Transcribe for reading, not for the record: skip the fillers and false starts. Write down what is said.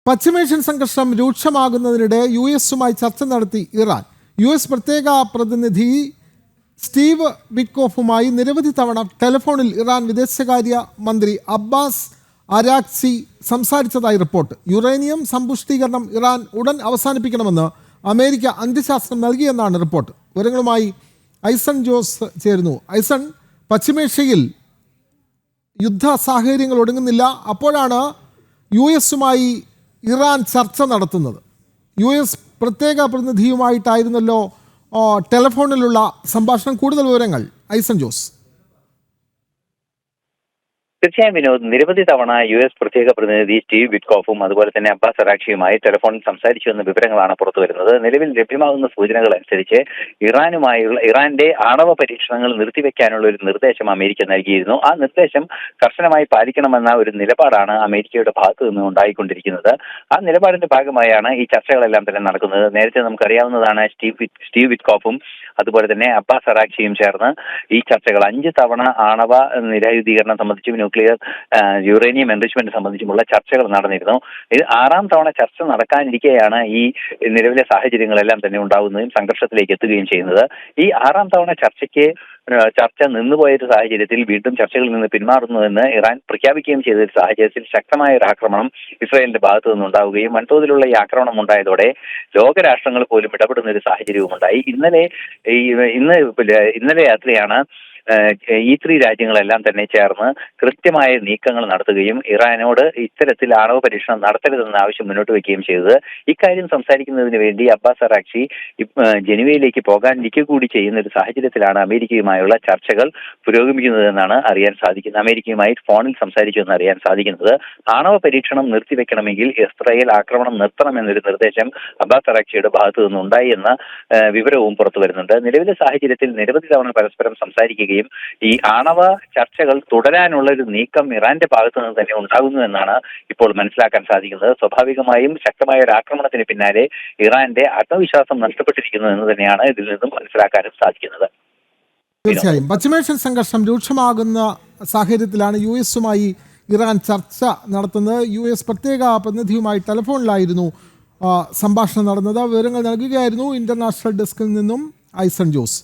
പശ്ചിമേഷ്യൻ സംഘർഷം രൂക്ഷമാകുന്നതിനിടെ യുഎസുമായി ചർച്ച നടത്തി ഇറാൻ. യുഎസ് പ്രത്യേക പ്രതിനിധി സ്റ്റീവ് വിറ്റ്കോഫുമായി നിരവധി തവണ ടെലിഫോണിൽ ഇറാൻ വിദേശകാര്യ മന്ത്രി അബ്ബാസ് അരാക്ചി സംസാരിച്ചതായി റിപ്പോർട്ട്. യുറേനിയം സമ്പുഷ്ടീകരണം ഇറാൻ ഉടൻ അവസാനിപ്പിക്കണമെന്ന് അമേരിക്ക അന്ത്യശാസ്ത്രം നൽകിയെന്നാണ് റിപ്പോർട്ട്. വിവരങ്ങളുമായി ഐസൺ ജോസ് ചേരുന്നു. ഐസൺ, പശ്ചിമേഷ്യയിൽ യുദ്ധ സാഹചര്യങ്ങൾ ഒടുങ്ങുന്നില്ല. അപ്പോഴാണ് യുഎസുമായി ഇറാൻ ചർച്ച നടത്തുന്നത്. യുഎസ് പ്രത്യേക പ്രതിനിധിയുമായിട്ടായിരുന്നല്ലോ ടെലിഫോണിലുള്ള സംഭാഷണം. കൂടുതൽ വിവരങ്ങൾ ഐസൺ ജോസ്. തീർച്ചയായും വിനോദ്, നിരവധി തവണ യുഎസ് പ്രത്യേക പ്രതിനിധി സ്റ്റീവ് വിറ്റ്കോഫും അതുപോലെ തന്നെ അബ്ബാസ് അരാക്ഷിയുമായി ടെലിഫോണിൽ സംസാരിച്ചു എന്ന വിവരങ്ങളാണ് പുറത്തു വരുന്നത്. നിലവിൽ ലഭ്യമാകുന്ന സൂചനകൾ അനുസരിച്ച് ഇറാന്റെ ആണവ പരീക്ഷണങ്ങൾ നിർത്തിവെക്കാനുള്ള ഒരു നിർദ്ദേശം അമേരിക്ക നൽകിയിരുന്നു. ആ നിർദ്ദേശം കർശനമായി പാലിക്കണമെന്ന ഒരു നിലപാടാണ് അമേരിക്കയുടെ ഭാഗത്തു നിന്ന് ഉണ്ടായിക്കൊണ്ടിരിക്കുന്നത്. ആ നിലപാടിന്റെ ഭാഗമായാണ് ഈ ചർച്ചകളെല്ലാം തന്നെ നടക്കുന്നത്. നേരത്തെ നമുക്കറിയാവുന്നതാണ്, സ്റ്റീവ് വിറ്റ്കോഫും അതുപോലെ തന്നെ അബ്ബാസ് അരാക്ഷിയും ചേർന്ന് ഈ ചർച്ചകൾ 5 തവണ ആണവ നിരായുധീകരണം സംബന്ധിച്ചും ന്യൂക്ലിയർ യുറേനിയം എൻറിച്ച്മെന്റ് സംബന്ധിച്ചുമുള്ള ചർച്ചകൾ നടന്നിരുന്നു. ഇത് 6ാം തവണ ചർച്ച നടക്കാനിരിക്കെയാണ് ഈ നിലവിലെ സാഹചര്യങ്ങളെല്ലാം തന്നെ ഉണ്ടാകുന്നതും സംഘർഷത്തിലേക്ക് എത്തുകയും ചെയ്യുന്നത്. ഈ 6ാം തവണ ചർച്ച നിന്നുപോയൊരു സാഹചര്യത്തിൽ വീണ്ടും ചർച്ചകളിൽ നിന്ന് പിന്മാറുന്നുവെന്ന് ഇറാൻ പ്രഖ്യാപിക്കുകയും ചെയ്ത ഒരു സാഹചര്യത്തിൽ ശക്തമായ ഒരു ആക്രമണം ഇസ്രായേലിന്റെ ഭാഗത്തു നിന്നുണ്ടാവുകയും വൻതോതിലുള്ള ഈ ആക്രമണം ഉണ്ടായതോടെ ലോകരാഷ്ട്രങ്ങൾ പോലും ഇടപെടുന്ന ഒരു സാഹചര്യവും ഉണ്ടായി. ഇന്നലെ രാത്രിയാണ് E3 രാജ്യങ്ങളെല്ലാം തന്നെ ചേർന്ന് കൃത്യമായ നീക്കങ്ങൾ നടത്തുകയും ഇറാനോട് ഇത്തരത്തിൽ ആണവ പരീക്ഷണം നടത്തരുതെന്ന ആവശ്യം മുന്നോട്ട് വയ്ക്കുകയും ചെയ്തത്. ഇക്കാര്യം സംസാരിക്കുന്നതിന് വേണ്ടി അബ്ബാസ് അരാക്ചി ജനീവയിലേക്ക് പോകാനിരിക്കുക കൂടി ചെയ്യുന്ന ഒരു സാഹചര്യത്തിലാണ് അമേരിക്കയുമായുള്ള ചർച്ചകൾ പുരോഗമിക്കുന്നതെന്നാണ് അറിയാൻ സാധിക്കുന്നത്. അമേരിക്കയുമായി ഫോണിൽ സംസാരിച്ചു എന്ന് അറിയാൻ സാധിക്കുന്നത്. ആണവ പരീക്ഷണം നിർത്തിവെക്കണമെങ്കിൽ ഇസ്രായേൽ ആക്രമണം നിർത്തണമെന്നൊരു നിർദ്ദേശം അബ്ബാസ് അരാക്ചിയുടെ ഭാഗത്തു നിന്നുണ്ടായി എന്ന വിവരവും പുറത്തു വരുന്നുണ്ട്. നിലവിലെ സാഹചര്യത്തിൽ നിരവധി തവണ പരസ്പരം സംസാരിക്കുകയും ഈ ആണവ ചർച്ചകൾ തുടരാനുള്ള ഒരു നീക്കം ഇറാന്റെ ഭാഗത്തു നിന്ന് തന്നെ ഉണ്ടാകുന്നു എന്നാണ് ഇപ്പോൾ മനസ്സിലാക്കാൻ സാധിക്കുന്നത്. സ്വാഭാവികമായും ശക്തമായ ഒരു ആക്രമണത്തിന് പിന്നാലെ ഇറാന്റെ ആത്മവിശ്വാസം നഷ്ടപ്പെട്ടിരിക്കുന്നു എന്ന് തന്നെയാണ് ഇതിൽ നിന്നും മനസ്സിലാക്കാനും സാധിക്കുന്നത്. തീർച്ചയായും പശ്ചിമേഷ്യൻ സംഘർഷം രൂക്ഷമാകുന്ന സാഹചര്യത്തിലാണ് യുഎസുമായി ഇറാൻ ചർച്ച നടത്തുന്നത്. യുഎസ് പ്രത്യേക പ്രതിനിധിയുമായി ടെലിഫോണിലായിരുന്നു സംഭാഷണം നടന്നത്. വിവരങ്ങൾ നൽകുകയായിരുന്നു ഇന്റർനാഷണൽ ഡെസ്കിൽ നിന്നും ഐസൺ ജോസ്.